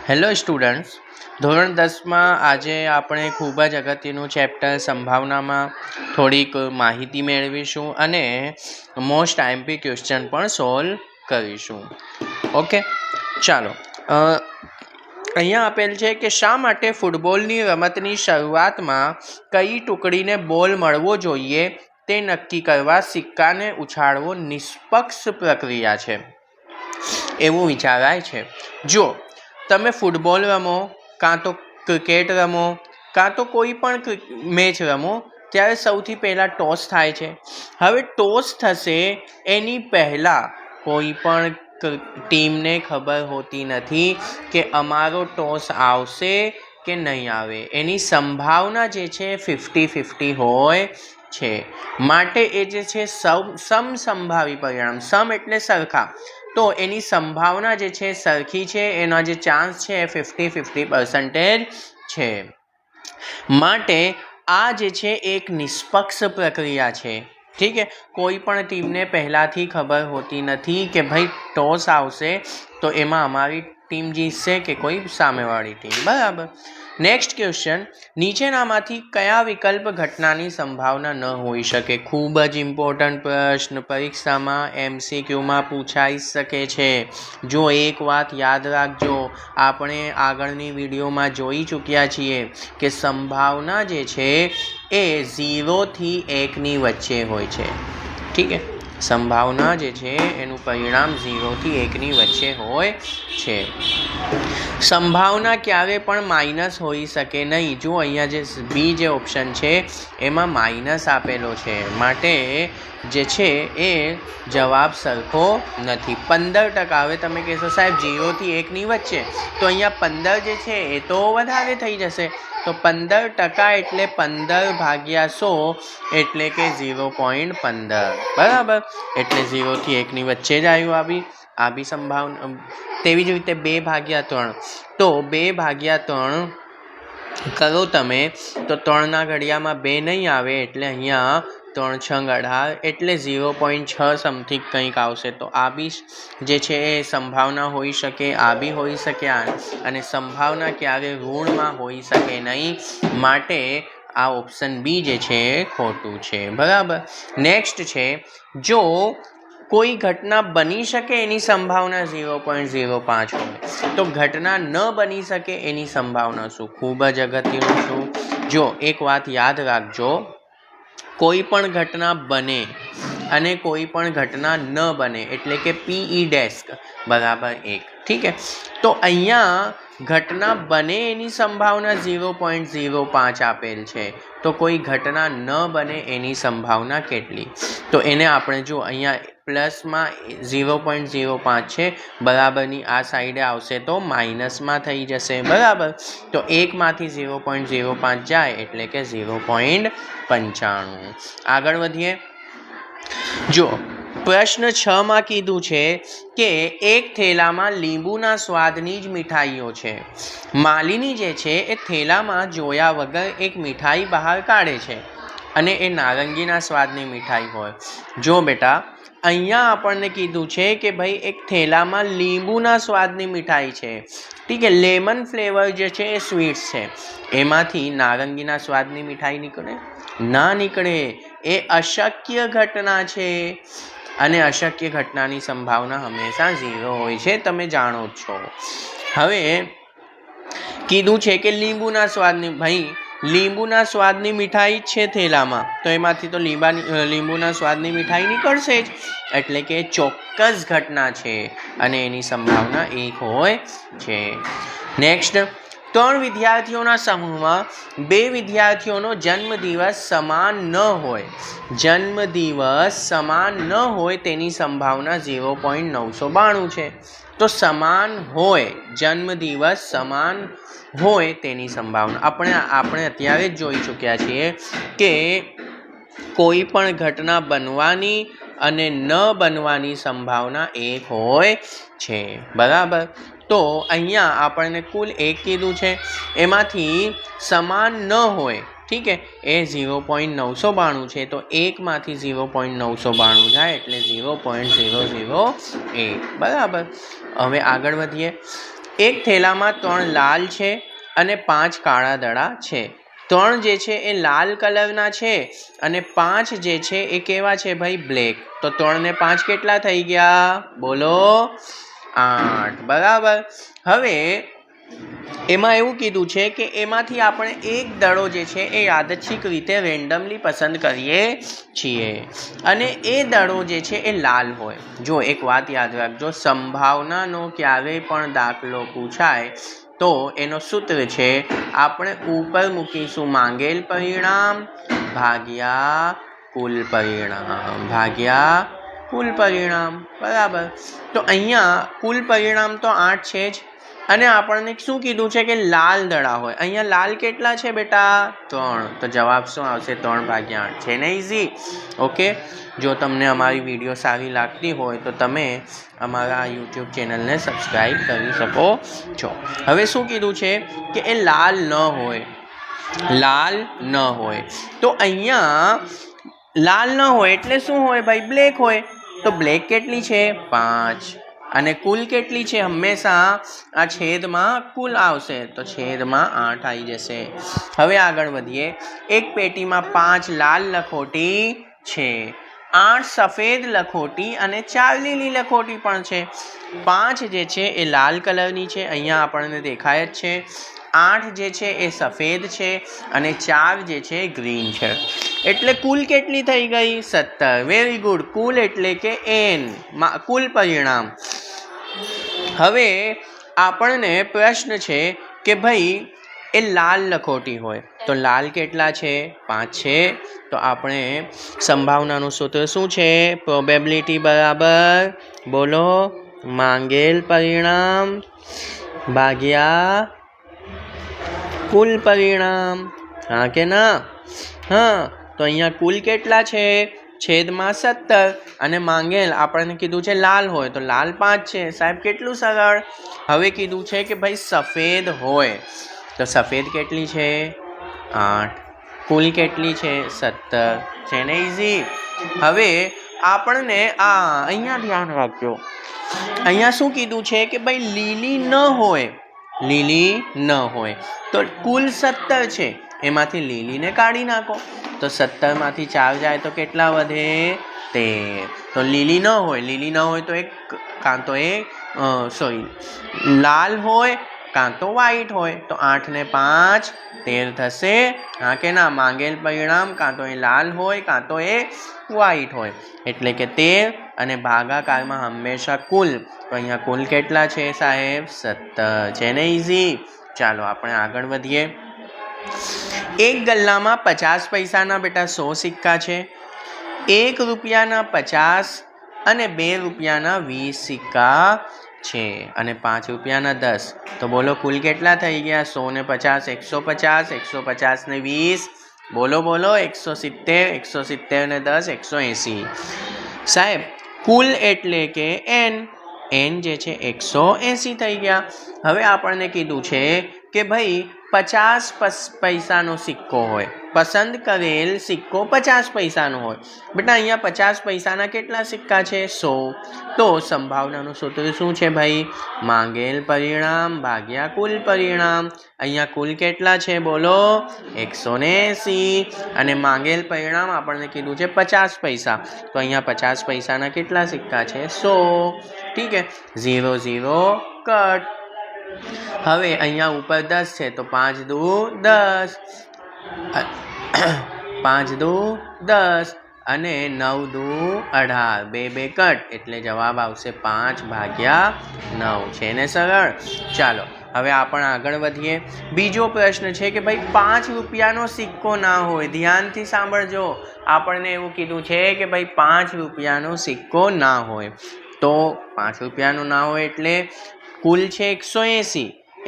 Hello students, ધોરણ 10માં આજે આપણે ખૂબ જ અગત્યનું ચેપ્ટર સંભાવનામાં થોડીક માહિતી મેળવીશું અને મોસ્ટ આઈએમપી ક્વેશ્ચન પણ સોલ્વ કરીશું. ઓકે, ચાલો. અહીંયા આપેલ છે કે શા માટે ફૂટબોલની રમતની શરૂઆતમાં કઈ ટુકડીને બોલ મળવો જોઈએ તે નક્કી કરવા સિક્કાને ઉછાળવો નિષ્પક્ષ પ્રક્રિયા છે એવું વિચારાય છે. જો તમે ફૂટબોલ રમો, કાં તો ક્રિકેટ રમો, કાં તો કોઈ પણ મેચ રમો ત્યારે સૌથી પહેલાં ટોસ થાય છે. હવે ટોસ થશે એની પહેલાં કોઈ પણ ટીમને ખબર હોતી નથી કે અમારો ટોસ આવશે કે નહીં આવે. એની સંભાવના જે છે 50-50 હોય છે. માટે એ જે છે સમસંભાવી પરિણામ, સમ એટલે સરખા, તો એની સંભાવના જે છે સરખી છે, એનો જે ચાન્સ છે એ 50-50% છે. માટે આ જે છે એક નિષ્પક્ષ પ્રક્રિયા છે. ઠીક છે. કોઈ પણ ટીમને પહેલાંથી ખબર હોતી નથી કે ભાઈ ટોસ આવશે તો એમાં અમારી ટીમ જીતશે કે કોઈ સામેવાળી ટીમ. બરાબર. નેક્સ્ટ ક્વેશ્ચન, નીચેનામાંથી કયા વિકલ્પ ઘટનાની સંભાવના ન હોઈ શકે? ખૂબ જ ઇમ્પોર્ટન્ટ પ્રશ્ન, પરીક્ષામાં MCQમાં પૂછાઈ શકે છે. જો એક વાત યાદ રાખજો, આપણે આગળની વિડીયોમાં જોઈ ચૂક્યા છીએ કે સંભાવના જે છે એ 0 થી 1ની વચ્ચે હોય છે. ઠીક છે. સંભાવના જે છે એનું પરિણામ 0 થી 1ની વચ્ચે હોય છે. સંભાવના ક્યારે પણ માઇનસ હોઈ શકે નહીં. જો અહીંયા જે બી જે ઓપ્શન છે એમાં માઇનસ આપેલો છે, માટે જે છે એ જવાબ સરખો નથી. 15%. હવે તમે કહેશો સાહેબ 0 થી 1ની વચ્ચે, તો અહીંયા 15 જે છે એ તો વધારે થઈ જશે. તો 15% એટલે 15/100 એટલે કે 0.15. બરાબર. એટલે 0 થી 1ની વચ્ચે જ આવ્યું આ બી સંભાવના. તેવી જ રીતે 2/3, તો 2/3 કરો તમે તો 3ના ઘડિયામાં 2 નહીં આવે, એટલે અહીંયા 3 6 18 એટલે 0.6 સમથિંગ કંઈક આવશે. તો આ બી જે છે એ સંભાવના હોઈ શકે, આ બી હોઈ શકે, અને સંભાવના ક્યારે ઋણમાં હોઈ શકે નહીં. માટે આ ઓપ્શન બી જે છે ખોટું છે. બરાબર. નેક્સ્ટ છે, જો કોઈ ઘટના બની શકે એની સંભાવના 0.05 હોય તો ઘટના ન બની શકે એની સંભાવના શું? ખૂબ જ અગત્યનું છું. જો એક વાત યાદ રાખજો, કોઈ પણ ઘટના બને અને કોઈ પણ ઘટના ન બને એટલે કે PE' બરાબર 1. ઠીક છે. તો અહીંયા ઘટના બને એની સંભાવના 0.05 આપેલ છે, તો કોઈ ઘટના ન બને એની સંભાવના કેટલી? તો એને આપણે જો અહીંયા પ્લસમાં 0.05 છે, બરાબરની આ સાઈડે આવશે તો માઇનસમાં થઈ જશે. બરાબર. તો 1માંથી 0.05 જાય એટલે કે 0.95. આગળ વધીએ. જો પ્રશ્ન 6માં કીધું છે કે એક થેલામાં લીંબુના સ્વાદની જ મીઠાઈઓ છે. માલિની જે છે એ થેલામાં જોયા વગર એક મીઠાઈ બહાર કાઢે છે અને એ નારંગીના સ્વાદની મીઠાઈ હોય. જો બેટા, અહીંયા આપણને કીધું છે કે ભાઈ એક થેલામાં લીંબુના સ્વાદની મીઠાઈ છે. ઠીક છે. લેમન ફ્લેવર જે છે એ સ્વીટ્સ છે, એમાંથી નારંગીના સ્વાદની મીઠાઈ નીકળે? ના નીકળે. એ અશક્ય ઘટના છે અને અશક્ય ઘટનાની સંભાવના હંમેશા 0 હોય છે, તમે જાણો જ છો. હવે કીધું છે કે લીંબુના સ્વાદની મીઠાઈ છે થેલામાં, તો એમાંથી તો લીંબુના સ્વાદની મીઠાઈ નીકળશે જ, એટલે કે ચોક્કસ ઘટના છે અને એની સંભાવના 1 હોય છે. નેક્સ્ટ, 3 વિદ્યાર્થીઓના સમૂહમાં 2 વિદ્યાર્થીઓનો જન્મદિવસ સમાન ન હોય તેની સંભાવના 0.992 છે. તો સમાન હોય, જન્મદિવસ સમાન હોય તેની સંભાવના આપણે અત્યારે જ જોઈ ચૂક્યા છીએ કે કોઈ પણ ઘટના બનવાની અને ન બનવાની સંભાવના 1 હોય છે. બરાબર. તો અહીંયા આપણને કુલ 1 કીધું છે, એમાંથી સમાન ન હોય, ઠીક છે, એ 0.992 છે. તો 1માંથી 0.992 જાય એટલે 0.008. બરાબર. હવે આગળ વધીએ. એક થેલામાં 3 લાલ છે અને 5 કાળા દડા છે. 3 જે છે એ લાલ કલરના છે અને 5 જે છે એ કેવા છે ભાઈ? બ્લેક. તો 3 ને 5 કેટલા થઈ ગયા? બોલો 8. બરાબર. હવે એમાં એવું કીધું છે કે એમાંથી આપણે એક દડો જે છે એ યાદચ્છિક રીતે રેન્ડમલી પસંદ કરીએ છીએ અને એ દડો જે છે એ લાલ હોય. જો એક વાત યાદ રાખજો, સંભાવનાનો ક્યારેય પણ દાખલો પૂછાય તો એનો સૂત્ર છે આપણે ઉપર મૂકીશું માંગેલ પરિણામ ભાગ્યા કુલ પરિણામ. બરાબર. તો અહીંયા કુલ પરિણામ તો 8 છે જ અને આપણને શું કીધું છે કે લાલ દડા હોય. અહીંયા લાલ કેટલા છે બેટા? 3. તો જવાબ શું આવશે? 3/8 છે ને? ઇઝી. ઓકે. જો તમને અમારી વિડીયો સારી લાગતી હોય તો તમે અમારા યુટ્યુબ ચેનલને સબસ્ક્રાઈબ કરી શકો છો. હવે શું કીધું છે કે એ લાલ ન હોય. તો અહીંયા લાલ ન હોય એટલે શું હોય ભાઈ? બ્લેક હોય. તો બ્લેક કેટલી છે? 5. અને કુલ કેટલી છે? હંમેશા આ છેદમાં કુલ આવશે તો છેદમાં 8 આવી જશે. હવે આગળ વધીએ. એક પેટીમાં 5 લાલ લખોટી છે, 8 સફેદ લખોટી અને 4 લીલી લખોટી પણ છે. 5 જે છે એ લાલ કલરની છે, અહીંયા આપણને દેખાય જ છે. 8 જે છે એ સફેદ છે અને 4 જે છે ગ્રીન છે. એટલે કુલ કેટલી થઈ ગઈ? 17. Very good. કુલ એટલે કે n, કુલ પરિણામ. હવે આપણને પ્રશ્ન છે કે ભાઈ એ લાલ લખોટી હોય તો લાલ કેટલા છે? 5 છે. તો આપણે સંભાવનાનું સૂત્ર શું છે? પ્રોબેબિલિટી બરાબર બોલો માંગેલ પરિણામ ભાગ્યા કુલ પરિણામ. હા કે ના? હા. તો અહીંયા કુલ કેટલા છે? છેદમાં 17 અને માંગેલ આપણને કીધું છે લાલ હોય તો લાલ 5 છે. સાહેબ કેટલું સરળ. હવે કીધું છે કે ભાઈ સફેદ હોય તો સફેદ કેટલી છે? 8. કુલ કેટલી છે? 17 છે ને? ઇઝી. હવે આપણને અહીંયા ધ્યાન રાખજો. અહીંયા શું કીધું છે કે ભાઈ લીલી ન હોય તો કુલ 17 છે, એમાંથી લીલીને કાઢી નાખો તો 17 માંથી 4 જાય તો કેટલા વધે? 13. તો લીલી ન હોય તો એક કાં તો લાલ હોય કાં તો વ્હાઈટ હોય. તો 8 ને 5 13 થશે. હા કે ના? માંગેલ પરિણામ કાં તો એ લાલ હોય કાં તો એ વ્હાઈટ હોય એટલે કે 13 અને ભાગાકારમાં હંમેશા કુલ. તો અહીંયા કુલ કેટલા છે સાહેબ? 17 છે ને? ઇઝી. ચાલો આપણે આગળ વધીએ. એક ગલ્લામાં 50 પૈસાના બેટા 100 સિક્કા છે, 1 રૂપિયાના 50 અને 2 રૂપિયાના 20 સિક્કા છે અને 5 રૂપિયાના 10. તો બોલો કુલ કેટલા થઈ ગયા? 100 ને 50 150, 150 ને 20 બોલો 170, 170 ને 10 180. સાહેબ કુલ એટલે કે n જે છે 180 થઈ ગયા. હવે આપણને કીધું છે કે ભાઈ 50 પૈસાનો સિક્કો હોય, પસંદ કરેલ સિક્કો 50 પૈસાનો હોય. બેટા અહીંયા 50 પૈસાના કેટલા સિક્કા છે? 100. તો સંભાવનાનું સૂત્ર શું છે ભાઈ? માંગેલ પરિણામ ભાગ્યા કુલ પરિણામ. અહીંયા કુલ કેટલા છે બોલો? 180 અને માંગેલ પરિણામ આપણને કીધું છે 50 પૈસા. તો અહીંયા 50 પૈસાના કેટલા સિક્કા છે? 100. ઠીક હે? 0 0 કટ. હવે અહીંયા ઉપર 10 છે તો 5 દુ 10, 5 દુ 10 અને 9 દુ 18, 2 કટ એટલે જવાબ આવશે 5/9. છે ને સરળ? ચાલો હવે આપણે આગળ વધીએ. બીજો પ્રશ્ન છે કે ભાઈ 5 રૂપિયાનો સિક્કો ના હોય. ધ્યાનથી સાંભળજો. આપણને એવું કીધું છે કે ભાઈ 5 રૂપિયાનો સિક્કો ના હોય. તો 5 રૂપિયાનો ના હોય એટલે કુલ છે 180,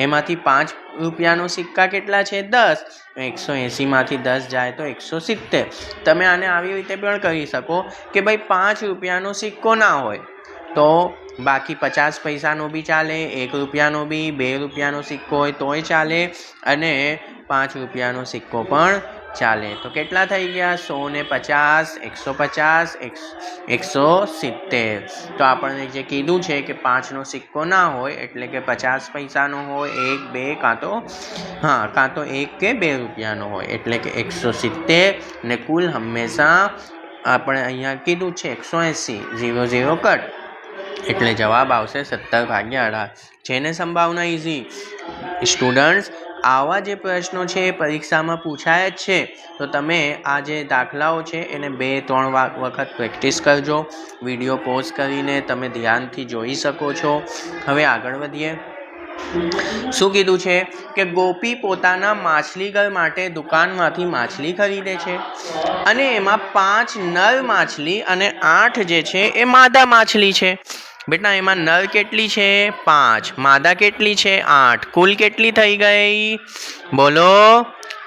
એમાંથી 5 રૂપિયાનો સિક્કા કેટલા છે? 10. 180 માંથી 10 જાય તો 170. તમે આને આવી રીતે પણ કરી શકો કે ભાઈ 5 રૂપિયાનો સિક્કો ના હોય તો બાકી 50 પૈસાનો બી ચાલે, 1 રૂપિયાનો બી, 2 રૂપિયાનો સિક્કો હોય તોય ચાલે અને 5 રૂપિયાનો સિક્કો પણ ચાલે. તો કેટલા થઈ ગયા? 150, 150, 170. તો આપણને જે કીધું છે કે 5નો સિક્કો ના હોય એટલે કે 50 પૈસાનો હોય, 1, 2 કાં તો 1 કે 2 રૂપિયાનો હોય એટલે કે 170. ને કુલ હંમેશા આપણે અહીંયા કીધું છે 180. 0 0 કટ એટલે જવાબ આવશે 17/18. જેને સંભાવના ઇઝી. સ્ટુડન્ટ્સ, આવા જે પ્રશ્નો છે એ પરીક્ષામાં પૂછાય જ છે. તો તમે આ જે દાખલાઓ છે એને 2-3 વખત પ્રેક્ટિસ કરજો. વિડીયો પોઝ કરીને તમે ધ્યાનથી જોઈ શકો છો. હવે આગળ વધીએ. શું કીધું છે કે ગોપી પોતાના માછલીઘર માટે દુકાનમાંથી માછલી ખરીદે છે અને એમાં 5 નર માછલી અને 8 જે છે એ માદા માછલી છે. બેટા એમાં નર કેટલી છે? 5. માદા કેટલી છે? 8. કુલ કેટલી થઈ ગઈ? બોલો.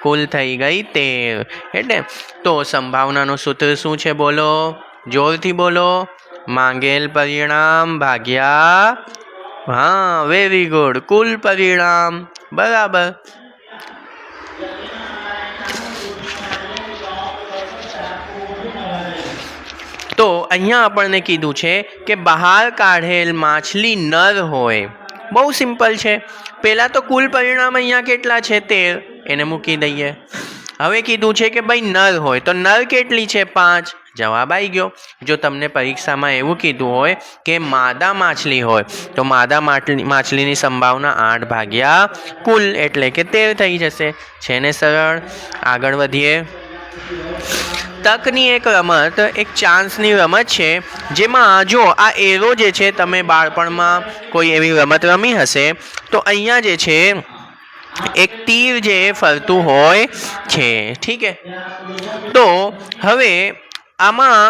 કુલ થઈ ગઈ 13. એટલે તો સંભાવનાનું સૂત્ર શું છે? બોલો, જોરથી બોલો. માંગેલ પરિણામ ભાગ્યા વેરી ગુડ, કુલ પરિણામ. બરાબર. તો અહીંયા આપણને કીધું છે કે બહાર કાઢેલ માછલી નર હોય. બહુ સિમ્પલ છે. પહેલાં તો કુલ પરિણામ અહીંયા કેટલા છે? 13. એને મૂકી દઈએ. હવે કીધું છે કે ભાઈ નર હોય, તો નર કેટલી છે? 5. જવાબ આવી ગયો. જો તમને પરીક્ષામાં એવું કીધું હોય કે માદા માછલી હોય તો માદા માછલીની સંભાવના 8 ભાગ્યા કુલ એટલે કે 13 થઈ જશે. છે ને સરળ? આગળ વધીએ. તકની એક રમત, એક ચાન્સની રમત છે જેમાં જો આ એરો જે છે, તમે બાળપણમાં કોઈ એવી રમત રમી હશે તો અહીંયા જે છે એક તીર જે ફરતું હોય છે. ઠીક છે. તો હવે આમાં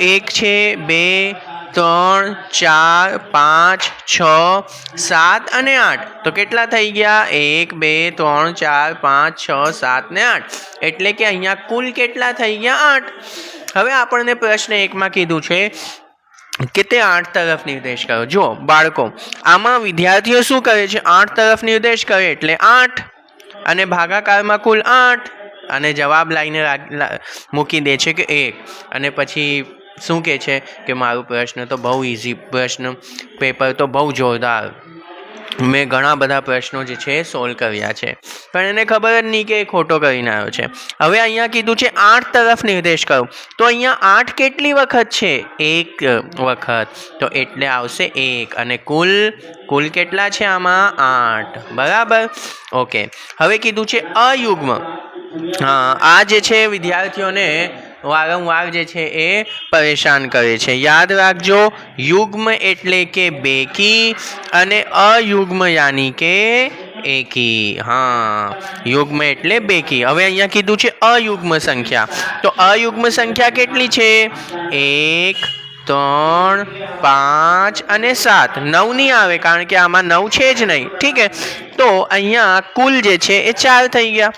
એક છે, 2, 3, 4, 5, 6, 7 અને 8. તો કેટલા થઈ ગયા? 1, 2, 3, 4, 5, 6, 7 ને 8. એટલે કે અહીંયા કુલ કેટલા થઈ ગયા? 8. હવે આપણને પ્રશ્ન 1માં કીધું છે કે તે 8 તરફ નિર્દેશ કરો. જો બાળકો, આમાં વિદ્યાર્થીઓ શું કરે છે? 8 તરફ નિર્દેશ કરે એટલે 8 અને ભાગાકારમાં કુલ 8 અને જવાબ લાઈને મૂકી દે છે કે 1. અને પછી શું કહે છે કે મારું પ્રશ્ન તો બહુ ઇઝી, પ્રશ્ન પેપર તો બહુ જોરદાર, મેં ઘણા બધા પ્રશ્નો જે છે સોલ્વ કર્યા છે. પણ એને ખબર જ નહીં કે એ ખોટો કરીને આવ્યો છે. હવે અહીંયા કીધું છે 8 તરફ નિર્દેશ કરો. તો અહીંયા 8 કેટલી વખત છે? 1 વખત. તો એટલે આવશે 1 અને કુલ કેટલા છે આમાં? 8. બરાબર. ઓકે. હવે કીધું છે અયુગ્મ. આ જે છે વિદ્યાર્થીઓને વારંવાર જે છે એ પરેશાન કરે છે. યાદ રાખજો, યુગ્મ એટલે કે બેકી અને અયુગ્મ યાની કે એકી. યુગ્મ એટલે બેકી. હવે અહીંયા કીધું છે અયુગ્મ સંખ્યા. તો અયુગ્મ સંખ્યા કેટલી છે? 1, 3, 5 અને 7. 9 નહીં આવે કારણ કે આમાં 9 છે જ નહીં. ઠીક છે. તો અહીંયા કુલ જે છે એ 4 થઈ ગયા.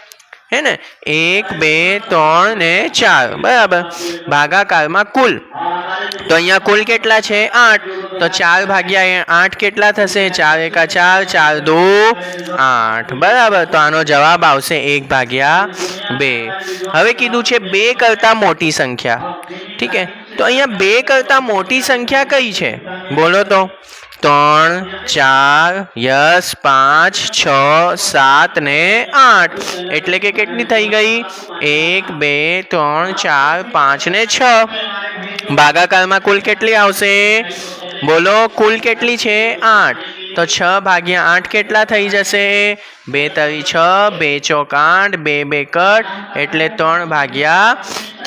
હે ને? 1, 2, 3 ને 4. બરાબર. ભાગાકારમાં કુલ. તો અહીંયા કુલ કેટલા છે? 8. તો 4 ભાગ્યા 8 કેટલા થશે? 4 એકા 4, 4 દુ 8. બરાબર. તો આનો જવાબ આવશે 1 ભાગ્યા 2. હવે કીધું છે 2 કરતાં મોટી સંખ્યા. ઠીક છે. તો અહીંયા 2 કરતાં મોટી સંખ્યા કઈ છે? બોલો તો. 3, 4, યસ 5, 6, 7 ને 8. એટલે કે કેટલી થઈ ગઈ? 1, 2, 3, 4, 5 ને 6. ભાગાકારમાં કુલ કેટલી આવશે? બોલો. કુલ કેટલી છે? 8. તો 6 ભાગ્યા 8 કેટલા થઈ જશે? 2 તરી 6, 2 ચોક 8, 2 2 કટ એટલે 3 ભાગ્યા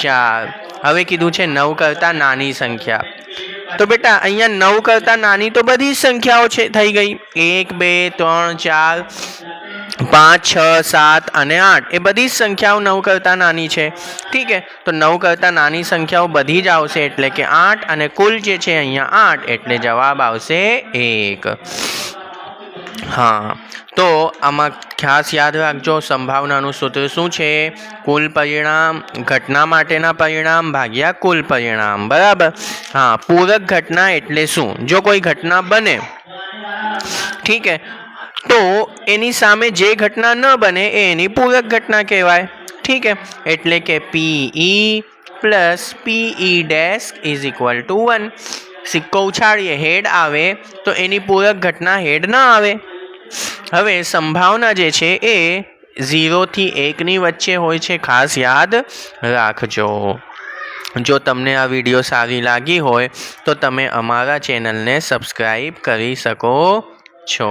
4. હવે કીધું છે 9 કરતાં નાની સંખ્યા. તો બેટા અહીંયા 9 કરતાં નાની તો બધી સંખ્યાઓ છે થઈ ગઈ. 1, 2, 3, 4, 5, 6, 7 અને 8 એ બધી જ સંખ્યાઓ 9 કરતાં નાની છે. ઠીક છે. તો 9 કરતાં નાની સંખ્યાઓ બધી જ આવશે એટલે કે 8 અને કુલ જે છે અહીંયા 8 એટલે જવાબ આવશે 1. તો આમાં ખાસ યાદ રાખજો, સંભાવનાનું સૂત્ર શું છે? કુલ પરિણામ, ઘટના માટેના પરિણામ ભાગ્યા કુલ પરિણામ. બરાબર. પૂરક ઘટના એટલે શું? જો કોઈ ઘટના બને, ઠીક છે, તો એની સામે જે ઘટના ન બને એ એની પૂરક ઘટના કહેવાય. ठीक है, એટલે કે PE plus PE dash is equal to 1. સિક્કો ઉછાળીએ હેડ આવે તો એની પૂરક ઘટના હેડ ન આવે. હવે સંભાવના જે છે એ 0 થી 1ની વચ્ચે હોય છે, ખાસ યાદ રાખજો. જો તમને આ વિડીયો સારી લાગી હોય તો તમે અમારા ચેનલને સબસ્ક્રાઈબ કરી શકો છો.